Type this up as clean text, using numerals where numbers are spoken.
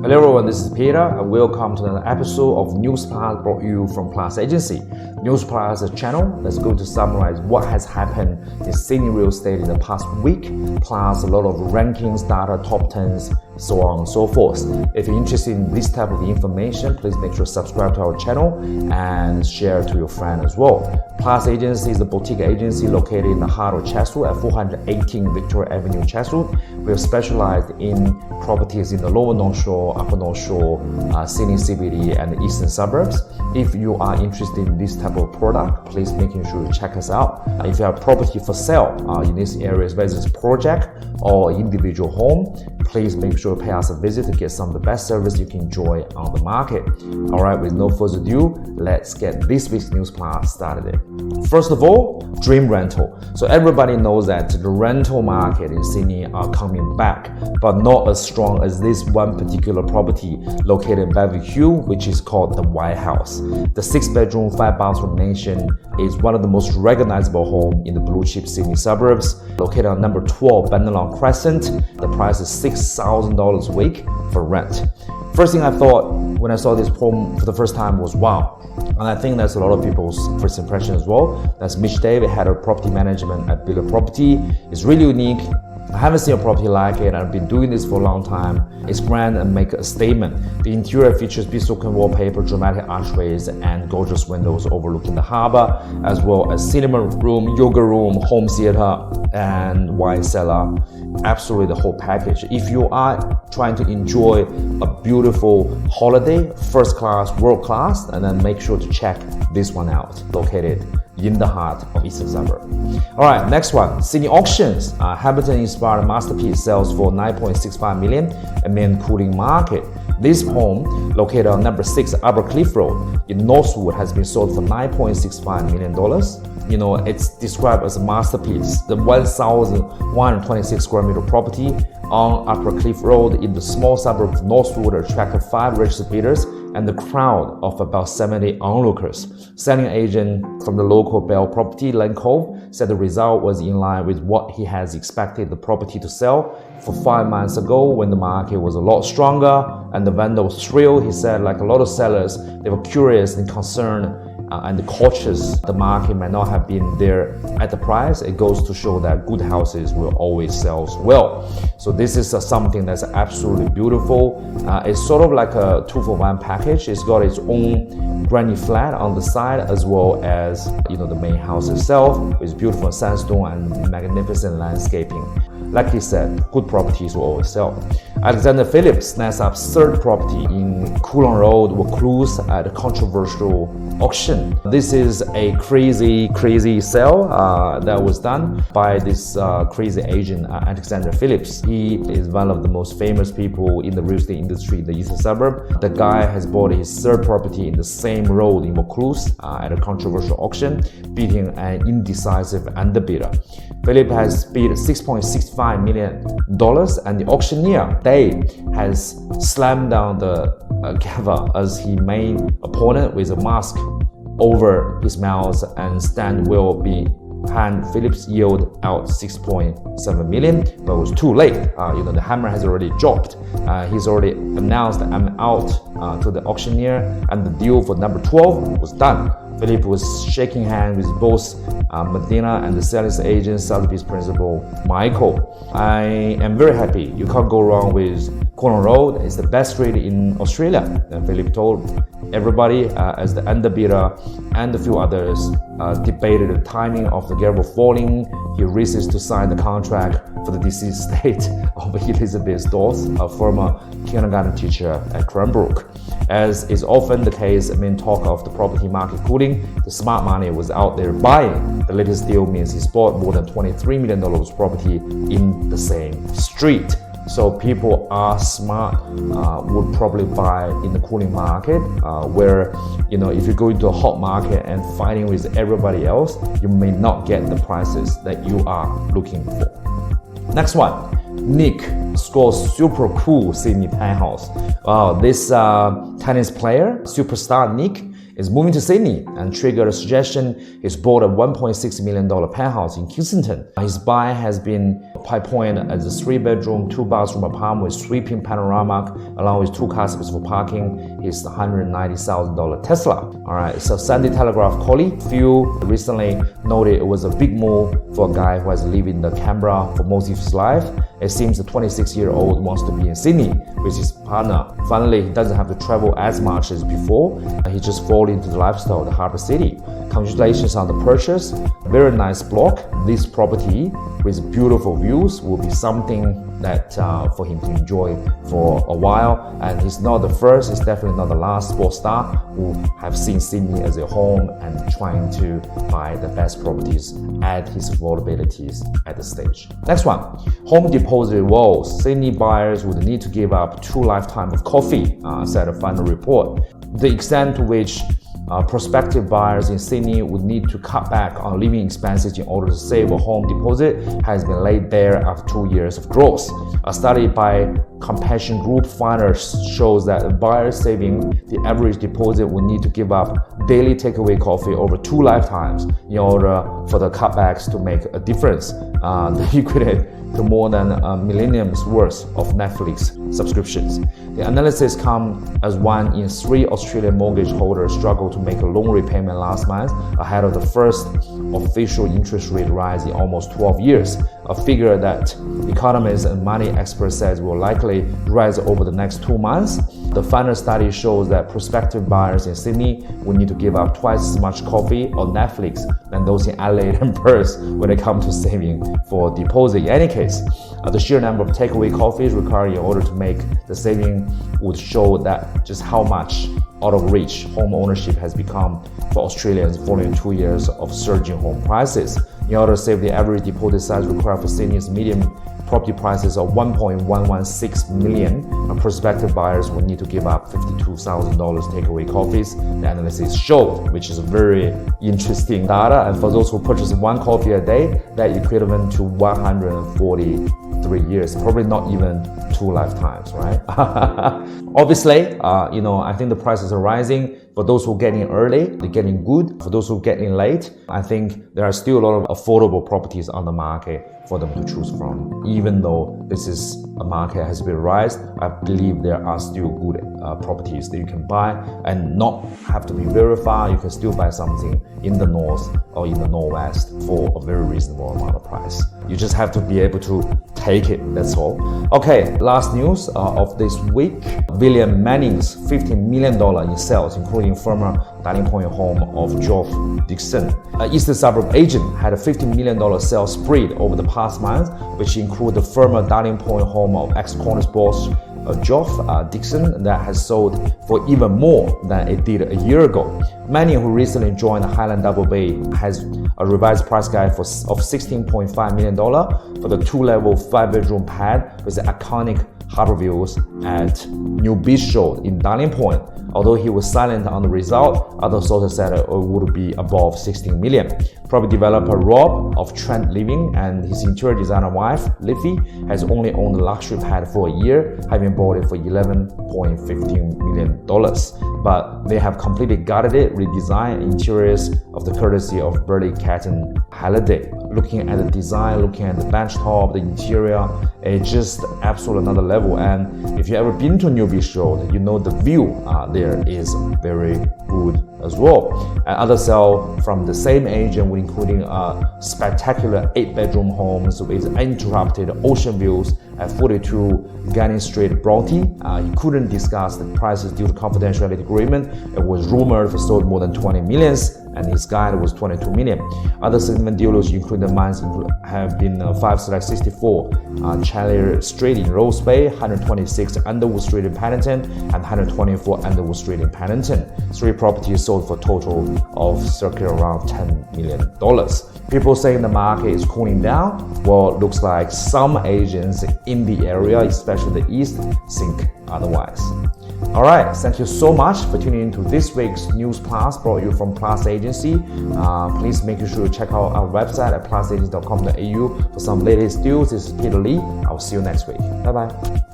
Hello everyone, this is Peter and welcome to another episode of News Plus brought you from Plus Agency. News Plus is a channel that's going to summarize what has happened in Sydney real estate in the past week, plus a lot of rankings, data, top 10s, so on and so forth. If you're interested in this type of information, please make sure to subscribe to our channel and share to your friend as well. Plus Agency is a boutique agency located in the heart of Chatswood at 418 Victoria Avenue, Chatswood. We are specialized in properties in the lower North Shore, upper North Shore, Sydney CBD and the eastern suburbs. If you are interested in this type of product, please make sure you check us out. If you have property for sale in these areas, whether it's a project or individual home, please make sure to pay us a visit to get some of the best service you can enjoy on the market. All right, with no further ado, let's get this week's News Plus started. First of all, dream rental. So everybody knows that the rental market in Sydney are coming back, but not as strong as this one particular property located in Beverly Hills, which is called the White House. The 6-bedroom, 5-bathroom mansion is one of the most recognizable homes in the blue chip Sydney suburbs, located on number 12 Bennelong Crescent. The price is $6,000 a week for rent. First thing I thought when I saw this home for the first time was wow. And I think that's a lot of people's first impression as well. That's Mitch David, head of property management at Biller Property. It's really unique. I haven't seen a property like it. I've been doing this for a long time. It's grand and make a statement. The interior features bespoken wallpaper, dramatic archways, and gorgeous windows overlooking the harbor, as well as cinema room, yoga room, home theater, and wine cellar. Absolutely the whole package. If you are trying to enjoy a beautiful holiday, first class, world class, and then make sure to check this one out, located in the heart of eastern suburb. All right, next one, Sydney Auctions. Hamilton-inspired masterpiece sells for $9.65 million amid cooling market. This home, located on number 6 Upper Cliff Road in Northwood, has been sold for $9.65 million. You know, it's described as a masterpiece. The 1,126 square meter property on Upper Cliff Road in the small suburb of Northwood attracted 5 registered bidders and the crowd of about 70 onlookers. Selling agent from the local Bell Property, Len Cove, said the result was in line with what he has expected the property to sell for 5 months ago when the market was a lot stronger and the vendor was thrilled. He said, like a lot of sellers, they were curious and concerned and cautious. The market might not have been there at the price. It goes to show that good houses will always sell well. So this is something that's absolutely beautiful. It's sort of like a 2-for-1 package. It's got its own granny flat on the side, as well as the main house itself with beautiful sandstone and magnificent landscaping. Like he said, good properties will always sell. Alexander Phillips snaps up 3rd property in Coulon Road, Vaucluse, at a controversial auction. This is a crazy sale that was done by this crazy agent, Alexander Phillips. He is one of the most famous people in the real estate industry in the eastern suburb. The guy has bought his 3rd property in the same road in Vaucluse at a controversial auction, beating an indecisive underbidder. Philip has bid $6.65 million, and the auctioneer, Dave, has slammed down the gavel as his main opponent with a mask over his mouth and stand will be hand. Phillips yelled out $6.7 million, but it was too late. The hammer has already dropped. He's already announced, I'm out to the auctioneer, and the deal for number 12 was done. Philip was shaking hands with both Medina and the sales agent, Sotheby's principal, Michael. I am very happy. You can't go wrong with Coulon Road. It's the best street in Australia. And Philip told everybody as the underbidder and a few others debated the timing of the gavel falling. He resisted to sign the contract for the deceased estate of Elizabeth Dawes, a former kindergarten teacher at Cranbrook. As is often the case amid talk of the property market cooling, the smart money was out there buying. The latest deal means he's bought more than $23 million property in the same street. So people are smart, would probably buy in the cooling market, where if you go into a hot market and fighting with everybody else, you may not get the prices that you are looking for. Next one, Nick scores super cool Sydney penthouse. Wow, this tennis player, superstar Nick, is moving to Sydney and triggered a suggestion. He's bought a $1.6 million penthouse in Kensington. His buy has been Pie Point as a 3-bedroom, 2-bathroom apartment with sweeping panorama, along with 2 car spaces for parking. His $190,000 Tesla. Alright, so Sunday Telegraph colleague Phil recently noted it was a big move for a guy who has lived in Canberra for most of his life. It seems the 26-year-old wants to be in Sydney with his partner. Finally, he doesn't have to travel as much as before. He just falls into the lifestyle of the Harbour City. Congratulations on the purchase. Very nice block. This property with beautiful views will be something that for him to enjoy for a while. And he's not the first, he's definitely not the last sports star who have seen Sydney as a home and trying to buy the best properties at his affordabilities at the stage. Next one, home deposit woes. Sydney buyers would need to give up 2 lifetimes of coffee, said a final report. The extent to which prospective buyers in Sydney would need to cut back on living expenses in order to save a home deposit has been laid bare after 2 years of growth. A study by Compassion Group Finance shows that buyers saving the average deposit would need to give up daily takeaway coffee over 2 lifetimes in order for the cutbacks to make a difference. The equivalent to more than a millennium's worth of Netflix subscriptions. The analysis comes as 1 in 3 Australian mortgage holders struggled to make a loan repayment last month ahead of the first official interest rate rise in almost 12 years, a figure that economists and money experts said will likely rise over the next 2 months. The final study shows that prospective buyers in Sydney will need to give up twice as much coffee or Netflix than those in Adelaide and Perth when it comes to saving for deposit. In any case, the sheer number of takeaway coffees required in order to make the saving would show that just how much out of reach home ownership has become for Australians following 2 years of surging home prices. In order to save the average deposit size required for Sydney's median property prices of $1.116 million, prospective buyers will need to give up $52,000 takeaway coffees, the analysis showed, which is a very interesting data. And for those who purchase 1 coffee a day, that equivalent to 143 years, probably not even 2 lifetimes, right? Obviously, I think the prices are rising. For those who get in early, they're getting good. For those who get in late, I think there are still a lot of affordable properties on the market for them to choose from. Even though this is a market has been raised, I believe there are still good properties that you can buy and not have to be very far. You can still buy something in the north or in the northwest for a very reasonable amount of price. You just have to be able to take it, that's all. Okay, last news of this week. William Manning's $15 million in sales, including former Darling Point home of Geoff Dixon. An eastern suburb agent had a $15 million sales spree over the past month, which included the former Darling Point home of ex-Corners boss Geoff Dixon that has sold for even more than it did a year ago. Manning, who recently joined Highland Double Bay, has a revised price guide of $16.5 million for the 2-level 5-bedroom pad with the iconic harbour views at New Beach Road in Darling Point. Although he was silent on the result, other sources said it would be above $16 million. Property developer Rob of Trent Living and his interior designer wife, Liffey, has only owned the luxury pad for a year, having bought it for $11.15 million. But they have completely gutted it, redesigned interiors of the courtesy of Burley Catton Halliday. Looking at the design, looking at the bench top, the interior, it's just absolute another level. And if you've ever been to New Beach Road, you know the view there is very good as well. And others sell from the same agent, including spectacular 8-bedroom homes with uninterrupted ocean views at 42 Ganning Street, Bronte. He couldn't discuss the prices due to confidentiality agreement. It was rumored he sold more than 20 millions, and his guide was 22 million. Other significant deals include the mines have been 5/64 Chandler Street in Rose Bay, 126 Underwood Street in Paddington, and 124 Underwood Street in Paddington. 3 properties sold for a total of circa around $10 million. People saying the market is cooling down. Well, it looks like some agents in the area, especially the east, think otherwise. Alright, thank you so much for tuning in to this week's News Plus brought you from Plus Agency. Please make sure to check out our website at plusagency.com.au for some latest deals. This is Peter Lee. I'll see you next week. Bye bye.